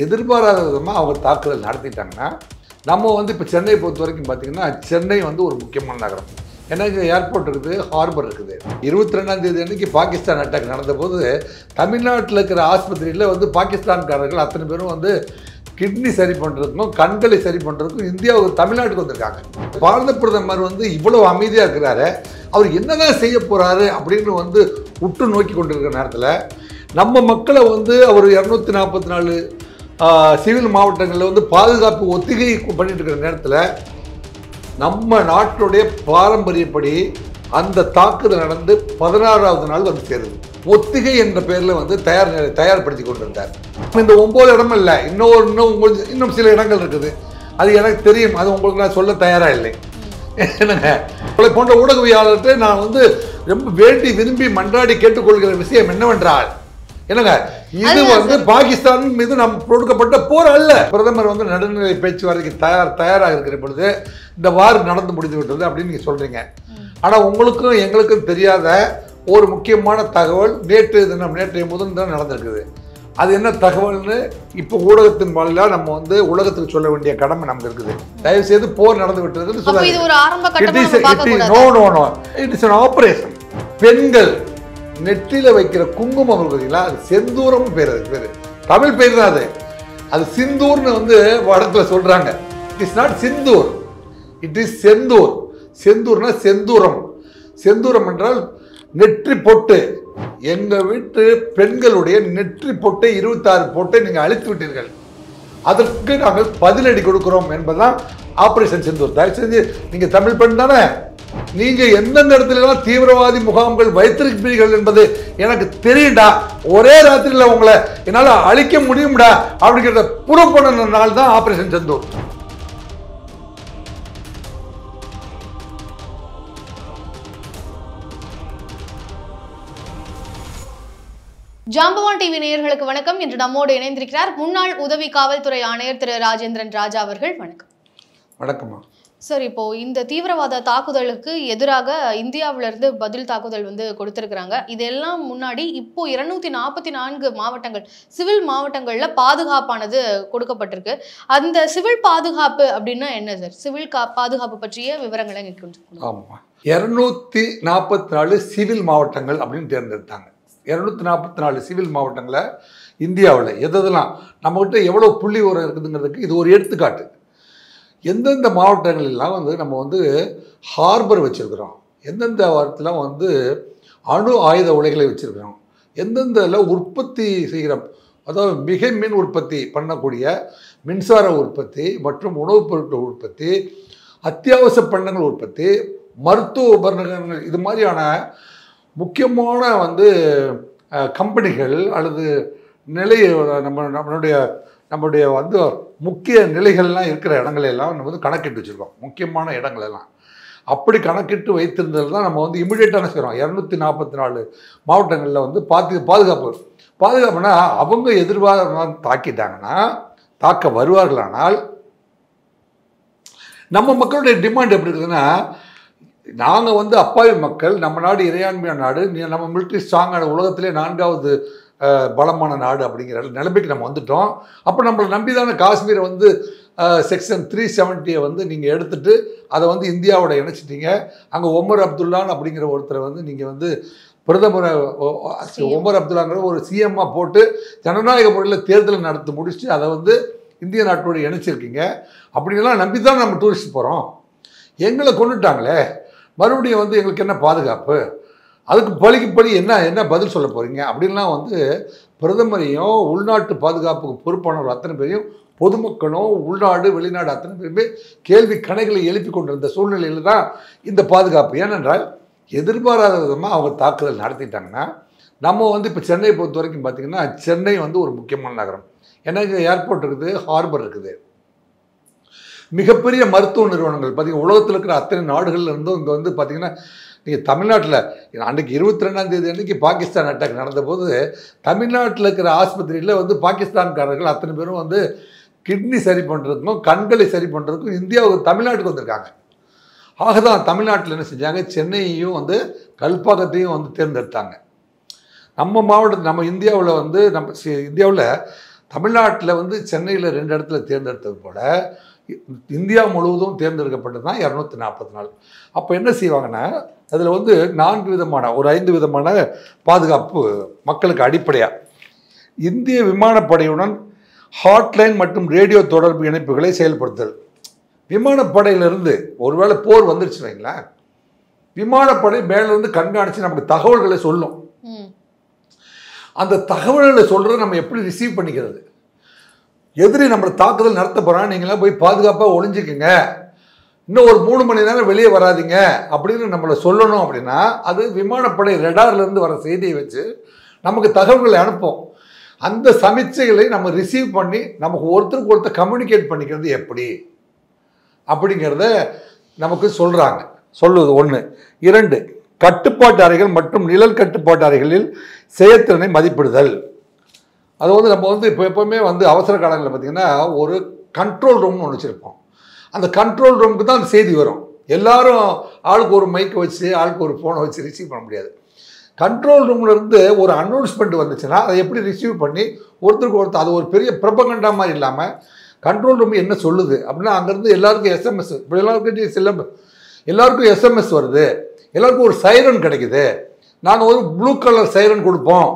எதிர்பாராத விதமாக அவங்க தாக்குதல் நடத்திட்டாங்கன்னா நம்ம வந்து இப்போ சென்னையை பொறுத்த வரைக்கும் பார்த்திங்கன்னா சென்னை வந்து ஒரு முக்கியமான நகரம். ஏன்னா இங்கே ஏர்போர்ட் இருக்குது, ஹார்பர் இருக்குது. 22ஆம் தேதி அன்றைக்கி பாகிஸ்தான் அட்டாக் நடந்தபோது தமிழ்நாட்டில் இருக்கிற ஆஸ்பத்திரியில் வந்து பாகிஸ்தான்காரர்கள் அத்தனை பேரும் வந்து கிட்னி சரி பண்ணுறதுக்கும் கண்களை சரி பண்ணுறதுக்கும் இந்தியாவுக்கு தமிழ்நாட்டுக்கு வந்திருக்காங்க. பாரத பிரதமர் வந்து இவ்வளோ அமைதியாக இருக்கிறாரு, அவர் என்னதான் செய்ய போகிறாரு அப்படின்னு வந்து உற்று நோக்கி கொண்டிருக்கிற நேரத்தில் நம்ம மக்களை வந்து அவர் 244 சிவில் மாவட்டங்களில் வந்து பாதுகாப்பு ஒத்திகை பண்ணிட்டு இருக்கிற நேரத்தில் நம்ம நாட்டுடைய பாரம்பரியப்படி அந்த தாக்குதல் நடந்து 16வது நாள் வந்து சேருது. ஒத்திகை என்ற பேரில் வந்து தயார்படுத்தி கொண்டிருந்தார். இந்த 9 இடமும் இல்லை, இன்னும் சில இடங்கள் இருக்குது. அது எனக்கு தெரியும், அது உங்களுக்கு நான் சொல்ல தயாராக இல்லை. என்னங்க உங்களை போன்ற ஊடகவியாளர்கிட்ட நான் வந்து ரொம்ப வேண்டி விரும்பி மன்றாடி கேட்டுக்கொள்கிற விஷயம் என்னவென்றால், என்னங்க இது வந்து பாகிஸ்தான் மீது நம் கொடுக்கப்பட்ட போர் அல்ல. பிரதமர் வந்து நடுநிலை பேச்சுவார்த்தைக்கு தயாராக இருக்கிற பொழுது இந்த வார் நடந்து முடிந்து விட்டது அப்படின்னு நீங்க சொல்றீங்க. ஆனா உங்களுக்கும் எங்களுக்கும் தெரியாத ஒரு முக்கியமான தகவல் நேற்றைய முதல் தான் நடந்திருக்குது. அது என்ன தகவல்னு இப்போ ஊடகத்தின் வாயிலாக நம்ம வந்து உலகத்துக்கு சொல்ல வேண்டிய கடமை நமக்கு இருக்குது. தயவு செய்து போர் நடந்து விட்டதுன்னு சொல்லுங்க. It is an operation. பெண்கள் நெற்றில வைக்கிற குங்குமம் பார்த்தீங்களா, அது செந்தூரம் பேர். அது பேர் தமிழ் பேர் தான். அது சிந்தூர்னு வந்து வடக்கில் சொல்றாங்க. It is not Sindoor, it is Sendoor. செந்தூர்னா செந்தூரம். செந்தூரம் என்றால் நெற்றி பொட்டு. எங்க வீட்டு பெண்களுடைய நெற்றி பொட்டை 26 பொட்டை நீங்க அழித்து விட்டீர்கள், அதற்கு நாங்கள் பதிலடி கொடுக்கிறோம் என்பதுதான் ஆபரேஷன் செந்தூர். தயவு செஞ்சு நீங்க தமிழ் பெண் தானே, நீங்க எந்தெந்த இடத்துல தீவிரவாதி முகாம்கள் வைத்திருப்பீர்கள் என்பது எனக்கு தெரியும்டா. ஒரே ராத்திரியில் உங்களை என்னால் அழிக்க முடியும்டா அப்படிங்கிறத ப்ரூவ் பண்ண நாள் தான் ஆபரேஷன் செந்தூர். ஜாம்பவான் டிவி நேயர்களுக்கு வணக்கம். இன்று நம்மோடு இணைந்திருக்கிறார் முன்னாள் உதவி காவல்துறை ஆணையர் திரு ராஜேந்திரன் ராஜா அவர்கள். வணக்கம். வணக்கம்மா. சார், இப்போ இந்த தீவிரவாத தாக்குதலுக்கு எதிராக இந்தியாவிலிருந்து பதில் தாக்குதல் வந்து கொடுத்திருக்கிறாங்க. இதெல்லாம் முன்னாடி இப்போ 244 மாவட்டங்கள், சிவில் மாவட்டங்கள்ல பாதுகாப்பானது கொடுக்கப்பட்டிருக்கு. அந்த சிவில் பாதுகாப்பு அப்படின்னா என்ன சார்? சிவில் பாதுகாப்பு பற்றிய விவரங்களை கொஞ்சம். ஆமா, 244 சிவில் மாவட்டங்கள் அப்படின்னு தேர்ந்தெடுத்தாங்க. 244 சிவில் மாவட்டங்களில் இந்தியாவில் எதெல்லாம் நம்மகிட்ட எவ்வளோ புள்ளி உரம் இருக்குதுங்கிறதுக்கு இது ஒரு எடுத்துக்காட்டு. எந்தெந்த மாவட்டங்களெல்லாம் வந்து நம்ம வந்து ஹார்பர் வச்சுருக்கிறோம், எந்தெந்த வாரத்தில் வந்து அணு ஆயுத உலைகளை வச்சுருக்கிறோம், எந்தெந்த உற்பத்தி செய்கிற, அதாவது மிகை மின் உற்பத்தி பண்ணக்கூடிய மின்சார உற்பத்தி மற்றும் உணவுப் பொருட்கள் உற்பத்தி, அத்தியாவசிய பண்டங்கள் உற்பத்தி, மருத்துவ உபகரணங்கள், இது மாதிரியான முக்கியமான வந்து கம்பெனிகள் அல்லது நிலை நம்மளுடைய வந்து முக்கிய நிலைகள்லாம் இருக்கிற இடங்களெல்லாம் நம்ம வந்து கணக்கிட்டு வச்சுருக்கோம். முக்கியமான இடங்களெல்லாம் அப்படி கணக்கிட்டு வைத்திருந்தது தான் நம்ம வந்து இமிடியேட்டான செய்கிறோம். 244 மாவட்டங்களில் வந்து பாதுகாப்புனா அவங்க எதிர்பார்த்து தாக்கிட்டாங்கன்னா, தாக்க வருவார்களானால் நம்ம மக்களுடைய டிமாண்ட் எப்படி இருக்குதுன்னா, நாங்கள் வந்து அப்பாவி மக்கள், நம்ம நாடு இறையாண்மையான நாடு, நம்ம மிலிட்ரி ஸ்ட்ராங்கான உலகத்திலே 4வது பலமான நாடு அப்படிங்கிற நிலைமைக்கு நம்ம வந்துட்டோம். அப்போ நம்மளை நம்பிதான காஷ்மீரை வந்து செக்ஷன் 370 வந்து நீங்கள் எடுத்துகிட்டு அதை வந்து இந்தியாவோட இணைச்சிட்டீங்க. அங்கே ஒமர் அப்துல்லான்னு அப்படிங்கிற ஒருத்தரை வந்து நீங்கள் வந்து பிரதமரை, ஒமர் அப்துல்லாங்கிற ஒரு சிஎம்மாக போட்டு ஜனநாயக முறையில் தேர்தலை நடத்தி முடிச்சுட்டு அதை வந்து இந்திய நாட்டோடு இணைச்சிருக்கீங்க. அப்படின்லாம் நம்பி தான் நம்ம டூரிஸ்ட் போகிறோம். எங்களை கொண்டுட்டாங்களே, மறுபடியும் வந்து எங்களுக்கு என்ன பாதுகாப்பு, அதுக்கு பழி என்ன பதில் சொல்ல போகிறீங்க அப்படின்லாம் வந்து பிரதமரையும் உள்நாட்டு பாதுகாப்புக்கு பொறுப்பானவர் அத்தனை பேரையும் பொதுமக்களும் உள்நாடு வெளிநாடு அத்தனை பேருமே கேள்வி கணைகளை எழுப்பி கொண்டிருந்த சூழ்நிலையில் தான் இந்த பாதுகாப்பு. ஏனென்றால் எதிர்பாராத விதமாக அவங்க தாக்குதல் நடத்திட்டாங்கன்னா நம்ம வந்து இப்போ சென்னையை பொறுத்த வரைக்கும் பார்த்திங்கன்னா சென்னை வந்து ஒரு முக்கியமான நகரம். ஏன்னா இங்கே ஏர்போர்ட் இருக்குது, ஹார்பர் இருக்குது, மிகப்பெரிய மருத்துவ நிறுவனங்கள் பார்த்திங்கன்னா உலகத்தில் இருக்கிற அத்தனை நாடுகளில் இருந்தும் இங்கே வந்து பார்த்திங்கன்னா நீங்கள் தமிழ்நாட்டில் அன்றைக்கி 22ஆம் தேதி அன்றைக்கி பாகிஸ்தான் அட்டாக் நடந்தபோது தமிழ்நாட்டில் இருக்கிற ஆஸ்பத்திரியில் வந்து பாகிஸ்தான்காரர்கள் அத்தனை பேரும் வந்து கிட்னி சரி பண்ணுறதுக்கும் கண்களை சரி பண்ணுறதுக்கும் இந்தியாவுக்கு தமிழ்நாட்டுக்கு வந்திருக்காங்க. ஆகதான் தமிழ்நாட்டில் என்ன செஞ்சாங்க, சென்னையையும் வந்து கல்பாக்கத்தையும் வந்து தேர்ந்தெடுத்தாங்க. நம்ம மாவட்டத்தில் நம்ம இந்தியாவில் வந்து இந்தியாவில் தமிழ்நாட்டில் வந்து சென்னையில் 2 இடத்துல தேர்ந்தெடுத்தது போல இந்தியா முழுவதும் தேர்ந்தெடுக்கப்பட்டது தான் 244. அப்போ என்ன செய்வாங்கன்னா அதில் வந்து 4 விதமான ஒரு 5 விதமான பாதுகாப்பு மக்களுக்கு அடிப்படையாக இந்திய விமானப்படையுடன் ஹாட்லைன் மற்றும் ரேடியோ தொடர்பு இணைப்புகளை செயல்படுத்தல். விமானப்படையிலிருந்து ஒருவேளை போர் வந்துருச்சு வைங்களேன், விமானப்படை மேலிருந்து கண்காணித்து நமக்கு தகவல்களை சொல்லும். அந்த தகவல்களை சொல்கிறத நம்ம எப்படி ரிசீவ் பண்ணிக்கிறது? எதிரி நம்மளை தாக்குதல் நடத்த போகிறான், நீங்களாம் போய் பாதுகாப்பாக ஒளிஞ்சிக்குங்க, இன்னும் ஒரு 3 மணி நேரம் வெளியே வராதிங்க அப்படின்னு நம்மளை சொல்லணும். அப்படின்னா அது விமானப்படை ரெடார்லேருந்து வர செய்தியை வச்சு நமக்கு தகவல்களை அனுப்போம். அந்த சமிச்சைகளை நம்ம ரிசீவ் பண்ணி நமக்கு ஒருத்தருக்கு ஒருத்தர் கம்யூனிகேட் பண்ணிக்கிறது எப்படி அப்படிங்கிறத நமக்கு சொல்கிறாங்க. சொல்லுவது 1. 2, கட்டுப்பாட்டு அறைகள் மற்றும் நிழல் கட்டுப்பாட்டு அறைகளில் செயற்திறனை மதிப்பிடுதல். அது வந்து நம்ம வந்து இப்போ எப்போவுமே வந்து அவசர காலங்களில் பார்த்திங்கன்னா ஒரு கண்ட்ரோல் ரூம்னு ஒன்று வச்சுருப்போம். அந்த கண்ட்ரோல் ரூமுக்கு தான் அந்த செய்தி வரும். எல்லாரும் ஆளுக்கு ஒரு மைக்கை வச்சு ஆளுக்கு ஒரு ஃபோனை வச்சு ரிசீவ் பண்ண முடியாது. கண்ட்ரோல் ரூம்லேருந்து ஒரு அனௌன்ஸ்மெண்ட் வந்துச்சுன்னா அதை எப்படி ரிசீவ் பண்ணி ஒருத்தருக்கு ஒருத்தர் அது ஒரு பெரிய பிரபகண்டா மாதிரி இல்லாமல் கண்ட்ரோல் ரூம் என்ன சொல்லுது அப்படின்னா அங்கேருந்து எல்லாருக்கும் எஸ்எம்எஸ், இப்போ எல்லாருக்கும் எஸ்எம்எஸ் வருது, எல்லாருக்கும் ஒரு சைரன் கிடைக்குது, நாங்கள் ஒரு ப்ளூ கலர் சைரன் கொடுப்போம்,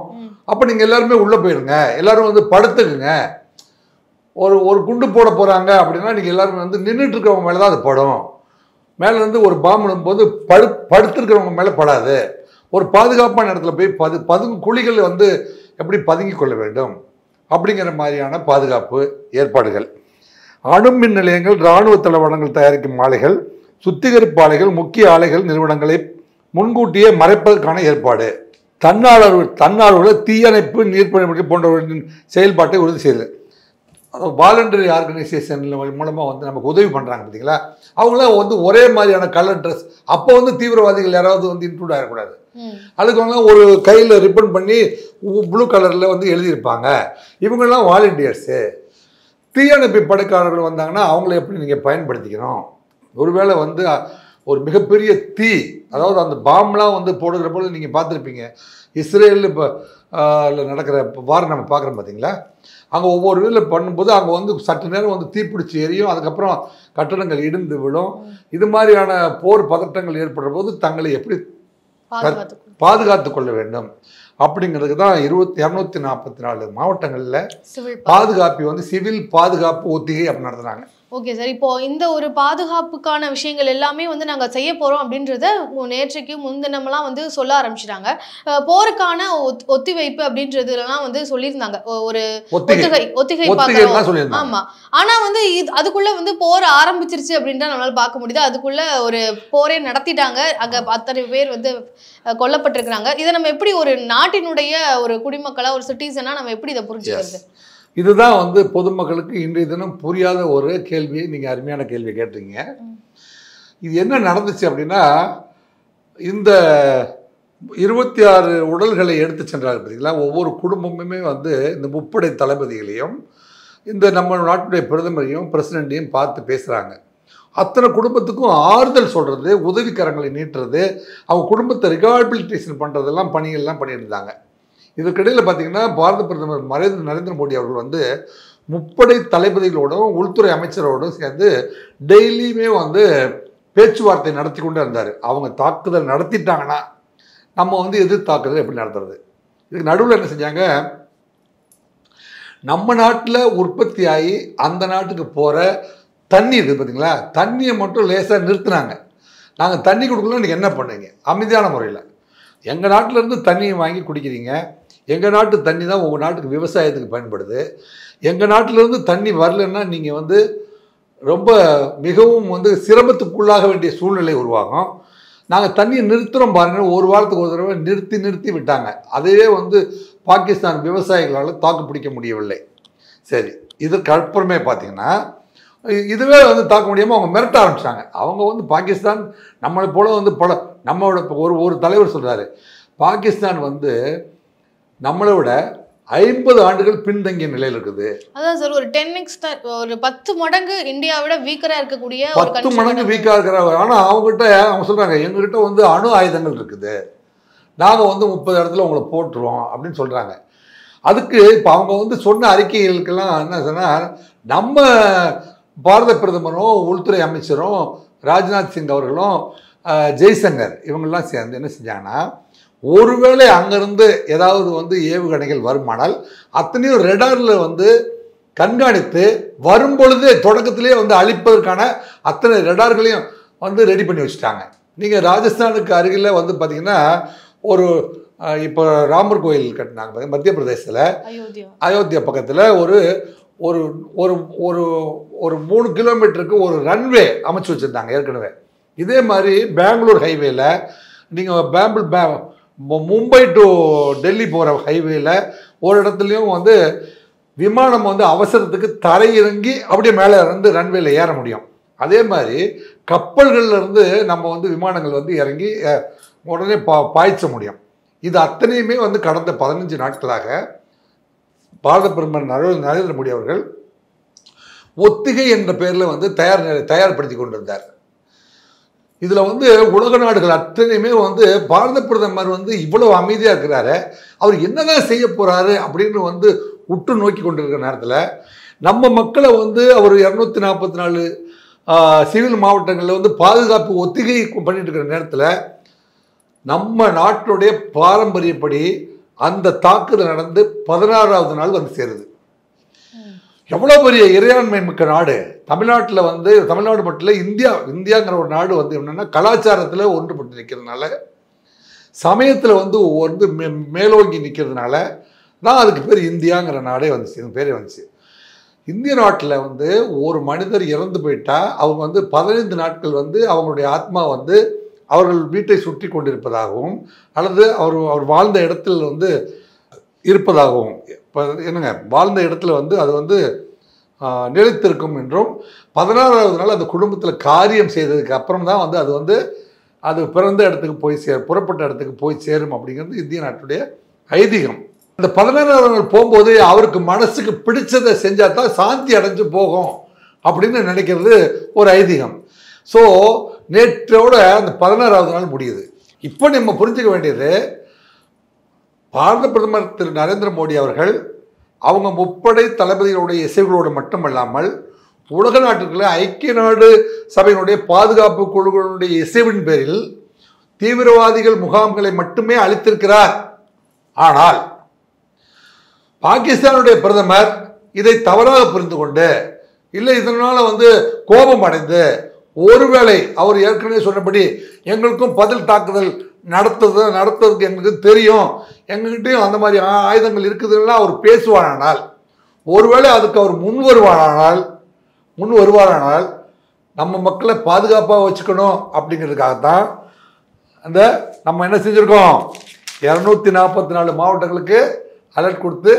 அப்போ நீங்கள் எல்லாருமே உள்ளே போயிடுங்க, எல்லோரும் வந்து படுத்துக்குங்க, ஒரு குண்டு போட போகிறாங்க அப்படின்னா நீங்கள் எல்லாருமே வந்து நின்றுட்டு இருக்கிறவங்க மேலே தான் அது படும், மேலேருந்து ஒரு பாம்பு போது படுத்துருக்கிறவங்க மேலே படாது, ஒரு பாதுகாப்பான இடத்துல போய் பதுங்கு குழிகள் வந்து எப்படி பதுங்கி கொள்ள வேண்டும் அப்படிங்கிற மாதிரியான பாதுகாப்பு ஏற்பாடுகள். அணுமின் நிலையங்கள், இராணுவ தளவாடங்கள் தயாரிக்கும் ஆலைகள், சுத்திகரிப்பு ஆலைகள், முக்கிய ஆலைகள் நிறுவனங்களை முன்கூட்டியே மறைப்பதற்கான ஏற்பாடு. தன்னார்வல தீயணைப்பு, நீர்ப்பணிப்பு போன்றவற்றின் செயல்பாட்டை உறுதி செய்தல். வாலண்டரி ஆர்கனைசேஷன் மூலமாக வந்து நமக்கு உதவி பண்ணுறாங்க பார்த்தீங்களா, அவங்களாம் வந்து ஒரே மாதிரியான கலர் ட்ரெஸ். அப்போ வந்து தீவிரவாதிகள் யாராவது வந்து இன்க்ளூட் ஆகக்கூடாது. அதுக்கு வந்து ஒரு கையில் ரிப்பன் பண்ணி ப்ளூ கலரில் வந்து எழுதியிருப்பாங்க, இவங்கெல்லாம் வாலண்டியர்ஸு. தீயணைப்பு படைக்காரர்கள் வந்தாங்கன்னா அவங்கள எப்படி நீங்கள் பயன்படுத்திக்கணும், ஒருவேளை வந்து ஒரு மிகப்பெரிய தீ, அதாவது அந்த பாம்லாம் வந்து போடுகிற போல நீங்கள் பார்த்துருப்பீங்க இஸ்ரேலில் இப்போ நடக்கிற வாரம் நம்ம பார்க்குறோம் பார்த்தீங்களா, அங்கே ஒவ்வொரு வீட்டில் பண்ணும்போது அங்கே வந்து சற்று நேரம் வந்து தீப்பிடிச்சி எரியும், அதுக்கப்புறம் கட்டடங்கள் இடிந்து விடும். இது மாதிரியான போர் பதட்டங்கள் ஏற்படுற போது தங்களை எப்படி பாதுகாத்து கொள்ள வேண்டும் அப்படிங்கிறதுக்கு தான் 244 மாவட்டங்களில் பாதுகாப்பு வந்து சிவில் பாதுகாப்பு ஒத்திகை அப்படி நடத்துகிறாங்க. ஓகே சார், இப்போ இந்த ஒரு பாதுகாப்புக்கான விஷயங்கள் எல்லாமே வந்து நாங்கள் செய்ய போகிறோம் அப்படின்றத நேற்றைக்கு முன்தினமெல்லாம் வந்து சொல்ல ஆரம்பிச்சிட்டாங்க. போருக்கான ஒத்திவைப்பு அப்படின்றதுலாம் வந்து சொல்லியிருந்தாங்க, ஒரு ஒத்திகை பார்க்கலாம். ஆமாம், ஆனால் வந்து அதுக்குள்ளே வந்து போர் ஆரம்பிச்சிருச்சு அப்படின்ட்டு நம்மளால் பார்க்க முடியுது. அதுக்குள்ளே ஒரு போரே நடத்திட்டாங்க, அங்கே அத்தனை பேர் வந்து கொல்லப்பட்டிருக்கிறாங்க. இதை நம்ம எப்படி ஒரு நாட்டினுடைய ஒரு குடிமக்களா, ஒரு சிட்டிசனா நம்ம எப்படி இதை புரிஞ்சுக்கிறது? இதுதான் வந்து பொதுமக்களுக்கு இன்றைய தினம் புரியாத ஒரு கேள்வியை நீங்கள் அருமையான கேள்வி கேட்டிருக்கீங்க. இது என்ன நடந்துச்சு அப்படின்னா, இந்த 26 உடல்களை எடுத்து சென்றாங்க பார்த்தீங்களா, ஒவ்வொரு குடும்பமுமே வந்து இந்த முப்படை தளபதிகளையும் இந்த நம்ம நாட்டுடைய பிரதமரையும் பிரசிடெண்ட்டையும் பார்த்து பேசுகிறாங்க. அத்தனை குடும்பத்துக்கும் ஆறுதல் சொல்கிறது, உதவிக்கரங்களை நீட்டுறது, அவங்க குடும்பத்தை ரிகாபிலிட்டேஷன் பண்ணுறதெல்லாம் பணிகள்லாம் பண்ணியிருந்தாங்க. இதற்கிடையில் பார்த்தீங்கன்னா பாரத பிரதமர் நரேந்திர மோடி அவர்கள் வந்து முப்படை தளபதிகளோடும் உள்துறை அமைச்சரோடும் சேர்ந்து டெய்லியுமே வந்து பேச்சுவார்த்தை நடத்தி கொண்டு இருந்தார். அவங்க தாக்குதல் நடத்திட்டாங்கன்னா நம்ம வந்து எதிர் தாக்குதல் எப்படி நடத்துறது. இதுக்கு நடுவில் என்ன செஞ்சாங்க, நம்ம நாட்டில் உற்பத்தி ஆகி அந்த நாட்டுக்கு போகிற தண்ணி இருக்குது பார்த்தீங்களா, தண்ணியை மட்டும் லேசாக நிறுத்தினாங்க. நாங்கள் தண்ணி கொடுக்கலாம், நீங்கள் என்ன பண்ணுவீங்க, அமைதியான முறையில் எங்கள் நாட்டிலேருந்து தண்ணியை வாங்கி குடிக்கிறீங்க, எங்கள் நாட்டு தண்ணி தான் உங்கள் நாட்டுக்கு விவசாயத்துக்கு பயன்படுது, எங்கள் நாட்டிலேருந்து தண்ணி வரலன்னா நீங்கள் வந்து ரொம்ப மிகவும் வந்து சிரமத்துக்குள்ளாக வேண்டிய சூழ்நிலை உருவாகும், நாங்கள் தண்ணியை நிறுத்துகிறோம் பாருங்கள். ஒரு வாரத்துக்கு ஒரு தடவை நிறுத்தி விட்டாங்க. அதையே வந்து பாகிஸ்தான் விவசாயிகளால் தாக்கு பிடிக்க முடியவில்லை. சரி, இதற்கு அப்புறமே பார்த்தீங்கன்னா இதுவே வந்து தாக்க முடியாமல் அவங்க மிரட்ட ஆரம்பிச்சிட்டாங்க. அவங்க வந்து பாகிஸ்தான் நம்மளை போல வந்து நம்மளோட ஒரு தலைவர் சொல்கிறாரு, பாகிஸ்தான் வந்து நம்மளை விட 50 ஆண்டுகள் பின்தங்கிய நிலையில் இருக்குது. அதான் சார், ஒரு 10x ஒரு 10 மடங்கு இந்தியாவை விட வீக்கராக இருக்கக்கூடிய 10 மடங்கு வீக்காக இருக்கிறாங்க. ஆனால் அவங்ககிட்ட அவங்க சொல்கிறாங்க, எங்ககிட்ட வந்து அணு ஆயுதங்கள் இருக்குது, நாங்கள் வந்து 30 இடத்துல உங்களை போட்டுருவோம் அப்படின்னு சொல்கிறாங்க. அதுக்கு இப்போ அவங்க வந்து சொன்ன அறிக்கைகளுக்கெல்லாம் என்ன சொன்னால், நம்ம பாரத பிரதமரும் உள்துறை அமைச்சரும் ராஜ்நாத் சிங் அவர்களும் ஜெய்சங்கர் இவங்கெல்லாம் சேர்ந்து என்ன செஞ்சாங்கன்னா, ஒருவேளை அங்கேருந்து ஏதாவது வந்து ஏவுகணைகள் வருமானால் அத்தனையும் ரெடாரில் வந்து கண்காணித்து வரும்பொழுது தொடக்கத்திலே வந்து அழிப்பதற்கான அத்தனை ரெடார்களையும் வந்து ரெடி பண்ணி வச்சுட்டாங்க. நீங்கள் ராஜஸ்தானுக்கு அருகில் வந்து பார்த்தீங்கன்னா, ஒரு இப்போ ராமர் கோயில் கட்டினாங்க மத்திய பிரதேசத்தில், அயோத்தியா பக்கத்தில் ஒரு ஒரு ஒரு ஒரு ஒரு 3 கிலோமீட்டருக்கு ஒரு ரன்வே அமைச்சு வச்சுருந்தாங்க ஏற்கனவே. இதே மாதிரி பெங்களூர் ஹைவேல, நீங்கள் மும்பை டு டெல்லி போகிற ஹைவேல ஒரு இடத்துலையும் வந்து விமானம் வந்து அவசரத்துக்கு தரையிறங்கி அப்படியே மேலே இருந்து ரன்வேல ஏற முடியும். அதே மாதிரி கப்பல்கள்லேருந்து நம்ம வந்து விமானங்கள் வந்து இறங்கி உடனே பாய்ச்ச முடியும். இது அத்தனையுமே வந்து கடந்த 15 நாட்களாக பாரத பிரதமர் நரேந்திர மோடி அவர்கள் ஒத்திகை என்ற பேரில் வந்து தயார்படுத்தி கொண்டிருந்தார். இதில் வந்து உலக நாடுகள் அத்தனையுமே வந்து பாரத பிரதமர் வந்து இவ்வளவு அமைதியாக இருக்கிறாரு, அவர் என்னதான் செய்ய போகிறாரு அப்படின்னு வந்து உற்று நோக்கி கொண்டிருக்கிற நேரத்தில் நம்ம மக்களை வந்து அவர் 244 சிவில் மாவட்டங்களில் வந்து பாதுகாப்பு ஒத்திகை பண்ணிட்டு இருக்கிற நேரத்தில் நம்ம நாட்டுடைய பாரம்பரியப்படி அந்த தாக்குதல் நடந்து 16வது நாள் வந்து சேருது. எவ்வளோ பெரிய இறையாண்மை மிக்க நாடு தமிழ்நாட்டில் வந்து, தமிழ்நாடு மட்டும் இல்லை, இந்தியாங்கிற ஒரு நாடு வந்து என்னென்னா கலாச்சாரத்தில் ஒன்றுபட்டு நிற்கிறதுனால, சமயத்தில் வந்து மேலோங்கி நிற்கிறதுனால தான் அதுக்கு பேர் இந்தியாங்கிற நாடே வந்துச்சு, பேரே வந்துச்சு. இந்திய நாட்டில் வந்து ஒரு மனிதர் இறந்து போயிட்டா அவங்க வந்து 15 நாட்கள் வந்து அவங்களுடைய ஆத்மா வந்து அவர்கள் வீட்டை சுற்றி கொண்டிருப்பதாகவும் அல்லது அவர் வாழ்ந்த இடத்துல வந்து இருப்பதாகவும், இப்போ என்னங்க வாழ்ந்த இடத்துல வந்து அது வந்து நிலைத்திருக்கும் என்றும், 16வது நாள் அந்த குடும்பத்தில் காரியம் செய்ததுக்கு அப்புறம் தான் வந்து அது பிறந்த இடத்துக்கு போய் புறப்பட்ட இடத்துக்கு போய் சேரும் அப்படிங்கிறது இந்திய நாட்டுடைய ஐதீகம். இந்த 16வது நாள் போகும்போது அவருக்கு மனசுக்கு பிடிச்சதை செஞ்சால் தான் சாந்தி அடைஞ்சு போகும் அப்படின்னு நினைக்கிறது ஒரு ஐதீகம். ஸோ நேற்றோட அந்த 16வது நாள் முடியுது. இப்போ நம்ம புரிஞ்சுக்க வேண்டியது, பாரத பிரதமர் திரு நரேந்திர மோடி அவர்கள் அவங்க முப்படை தளபதிகளுடைய இசைகளோடு மட்டுமல்லாமல் உலக நாட்டுக்குள்ள ஐக்கிய நாடு சபையினுடைய பாதுகாப்பு குழுக்களுடைய இசைவின் பேரில் தீவிரவாதிகள் முகாம்களை மட்டுமே அளித்திருக்கிறார். ஆனால் பாகிஸ்தானுடைய பிரதமர் இதை தவறாக புரிந்து கொண்டு, இல்லை இதனால் வந்து கோபம் அடைந்து, ஒருவேளை அவர் ஏற்கனவே சொன்னபடி எங்களுக்கும் பதில் தாக்குதல் நடத்துறதுக்கு எங்களுக்கு தெரியும், எங்ககிட்டையும் அந்த மாதிரி ஆயுதங்கள் இருக்குதுன்னா அவர் பேசுவாரானால், ஒருவேளை அதுக்கு அவர் முன் வருவாரானால் நம்ம மக்களை பாதுகாப்பாக வச்சுக்கணும் அப்படிங்கிறதுக்காகத்தான் நம்ம என்ன செஞ்சுருக்கோம், 244 மாவட்டங்களுக்கு அலர்ட் கொடுத்து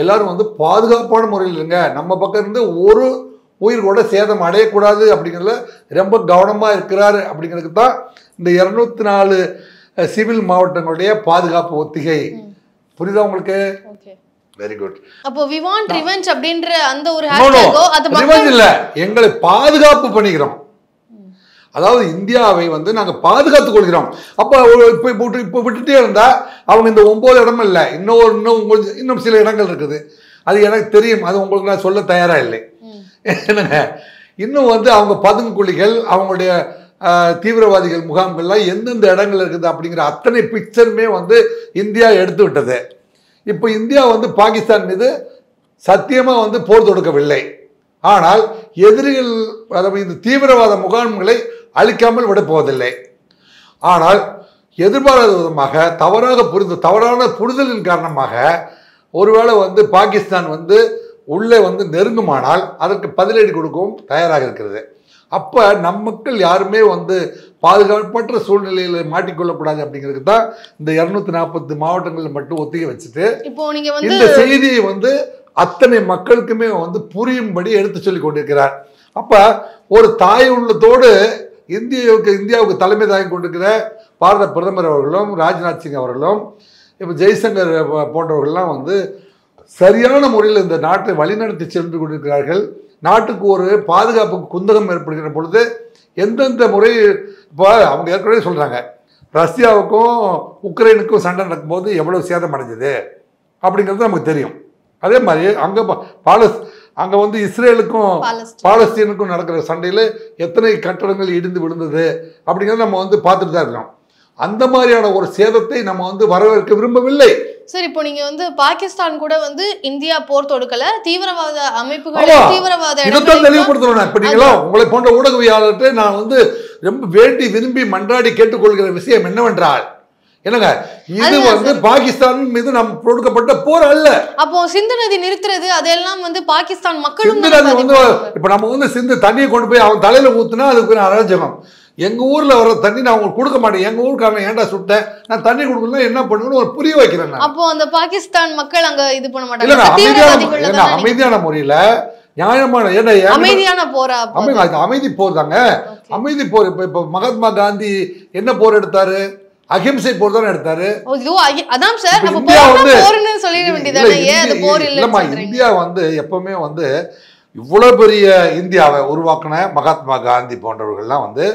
எல்லாரும் வந்து பாதுகாப்பான முறையில் இருங்க, நம்ம பக்கம் இருந்து ஒரு உயிர் கூட சேதம் அடையக்கூடாது அப்படிங்கிறதுல ரொம்ப கவனமாக இருக்கிறாரு அப்படிங்கிறதுக்கு தான் இந்த 204 சிவில் மாவட்டங்களுடைய பாதுகாப்பு ஒத்திகை. புரியுதா உங்களுக்கு? Very good. அப்போ we want revenge அப்படின்ற அந்த ஒரு ஹேஷ்டேகோ அது ரிவெஞ்ச் இல்ல, எங்களை பாதுகாப்பு பண்ணிக்கிறோம். அதாவது இந்தியாவை வந்து நாங்கள் பாதுகாத்துக் கொள்கிறோம். அப்போ இப்போ விட்டுட்டே இருந்தா அவங்க இந்த 9 இடம் இல்லை, இன்னும் சில இடங்கள் இருக்குது, அது எனக்கு தெரியும், அது உங்களுக்கு நான் சொல்ல தயாரா இல்லை. என்னங்க, இன்னும் வந்து அவங்க பதுங்கு குழிகள், அவங்களுடைய தீவிரவாதிகள் முகாம்கள்லாம் எந்தெந்த இடங்கள் இருக்குது அப்படிங்கிற அத்தனை பிக்சருமே வந்து இந்தியா எடுத்து விட்டது. இப்போ இந்தியா வந்து பாகிஸ்தான் மீது சத்தியமாக வந்து போர் தொடுக்கவில்லை, ஆனால் எதிரிகள் அதாவது இந்த தீவிரவாத முகாம்களை அழிக்காமல் விடப்போவதில்லை. ஆனால் எதிர்பாராத விதமாக தவறான புரிதலின் காரணமாக ஒருவேளை வந்து பாகிஸ்தான் வந்து உள்ளே வந்து நெருங்குமானால் அதற்கு பதிலடி கொடுக்கவும் தயாராக இருக்கிறது. அப்போ நம் மக்கள் யாருமே வந்து பாதுகாப்பற்ற சூழ்நிலையில் மாட்டிக்கொள்ளக்கூடாது அப்படிங்கிறதுக்கு தான் இந்த 240 மாவட்டங்களில் மட்டும் ஒத்திகை வச்சுட்டு இப்போ நீங்க வந்து இந்த செய்தியை வந்து அத்தனை மக்களுக்குமே வந்து புரியும்படி எடுத்து சொல்லி கொண்டிருக்கிறார். அப்போ ஒரு தாய் உள்ளத்தோடு இந்தியாவுக்கு தலைமை தாங்கி கொண்டிருக்கிற பாரத பிரதமர் அவர்களும் ராஜ்நாத் சிங் அவர்களும் இப்போ ஜெய்சங்கர் போன்றவர்கள்லாம் வந்து சரியான முறையில் இந்த நாட்டை வழிநடத்தி சென்று கொண்டிருக்கிறார்கள். நாட்டுக்கு ஒரு பாதுகாப்புக்கு குந்தகம் ஏற்படுகிற பொழுது எந்தெந்த முறை, இப்போ அவங்க ஏற்கனவே சொல்கிறாங்க, ரஷ்யாவுக்கும் உக்ரைனுக்கும் சண்டை நடக்கும்போது எவ்வளோ சேதம் அடைஞ்சது அப்படிங்கிறது நமக்கு தெரியும். அதே மாதிரி அங்கே வந்து இஸ்ரேலுக்கும் பாலஸ்தீனுக்கும் நடக்கிற சண்டையில் எத்தனை கட்டடங்கள் இடிந்து விழுந்தது அப்படிங்கிறத நம்ம வந்து பார்த்துட்டு தான் இருக்கோம். அந்த மாதிரியான ஒரு சேதத்தை நம்ம வந்து வரவேற்க விரும்பவில்லை. சார், இப்போ நீங்க வந்து பாகிஸ்தான் கூட வந்து இந்தியா போர் தொடுக்கல, தீவிரவாத அமைப்புகள் தீவிரவாத இதைத்தான் தெளிவுபடுத்தணும். இப்ப நீங்களும் உங்களை போன்ற ஊடகவியாளர்கிட்ட நான் வந்து ரொம்ப வேண்டி விரும்பி மன்றாடி கேட்டுக்கொள்கிற விஷயம் என்னவென்றால், என்னங்க, இது வந்து பாகிஸ்தான் மீது நம் தொடுக்கப்பட்ட போர் அல்ல. அப்போ சிந்து நதி நிறுத்துறது அதெல்லாம் வந்து பாகிஸ்தான் மக்களும் சிந்து நதி வந்து இப்ப நம்ம வந்து சிந்து தண்ணியை கொண்டு போய் அவன் தலையில ஊத்துனா அதுக்கு அராஜகம். எங்க ஊர்ல வர தண்ணி நான் உங்களுக்கு கொடுக்க மாட்டேன், எங்க ஊருக்காரன் ஏன்டா சுட்டேன், நான் தண்ணி கொடுக்கணும் என்ன பண்ணுன்னு ஒரு புரிய வைக்கிறேன். அப்போ அந்த பாகிஸ்தான் மக்கள் அங்க இது பண்ண மாட்டாங்க. அமைதியான முறையில நியாயமான அமைதியான போரா? அமைதி போர் தாங்க, அமைதி போர். இப்ப மகாத்மா காந்தி என்ன போர் எடுத்தாரு? அகிம்சை போர் தானே எடுத்தாரு. இந்தியா வந்து எப்பவுமே வந்து இவ்வளவு பெரிய இந்தியாவை உருவாக்கின மகாத்மா காந்தி போன்றவர்கள்லாம் வந்து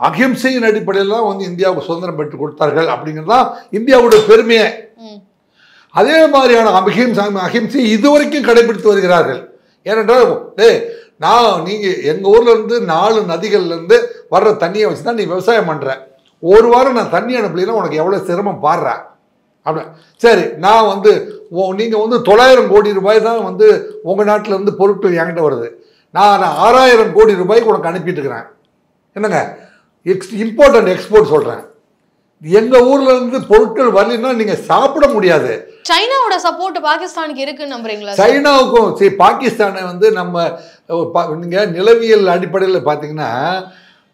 அகிம்சையின் அடிப்படையில் தான் வந்து இந்தியாவுக்கு சுதந்திரம் பெற்று கொடுத்தார்கள் அப்படிங்கிறதுதான் இந்தியாவுடைய பெருமையே. அதே மாதிரியான அகிம்சை இதுவரைக்கும் கடைபிடித்து வருகிறார்கள். ஏனென்றால் நீங்க எங்க ஊர்ல இருந்து 4 நதிகள்ல இருந்து வர்ற தண்ணியை வச்சுதான் நீ விவசாயம் பண்ற. ஒரு வாரம் நான் தண்ணி அனுப்பலாம், உனக்கு எவ்வளவு சிரமம் பாடுறேன் அப்படி. சரி, நான் வந்து நீங்க வந்து 900 கோடி ரூபாய் தான் வந்து உங்க நாட்டில இருந்து பொருட்கள் என்கிட்ட வருது, நான் 6000 கோடி ரூபாய்க்கு உனக்கு அனுப்பிட்டு இருக்கிறேன். என்னங்க, இம்போர்ட் அண்ட் எக்ஸ்போர்ட் சொல்றேன். எங்க ஊர்ல இருந்து பொருட்கள் வரலைன்னா நீங்க சாப்பிட முடியாது. சைனாவோட சப்போர்ட் பாகிஸ்தானுக்கு இருக்குன்னு நம்புறீங்களா? சைனாவுக்கும் சரி, பாகிஸ்தானை வந்து நம்ம நீங்க நிலவியல் அடிப்படையில் பார்த்தீங்கன்னா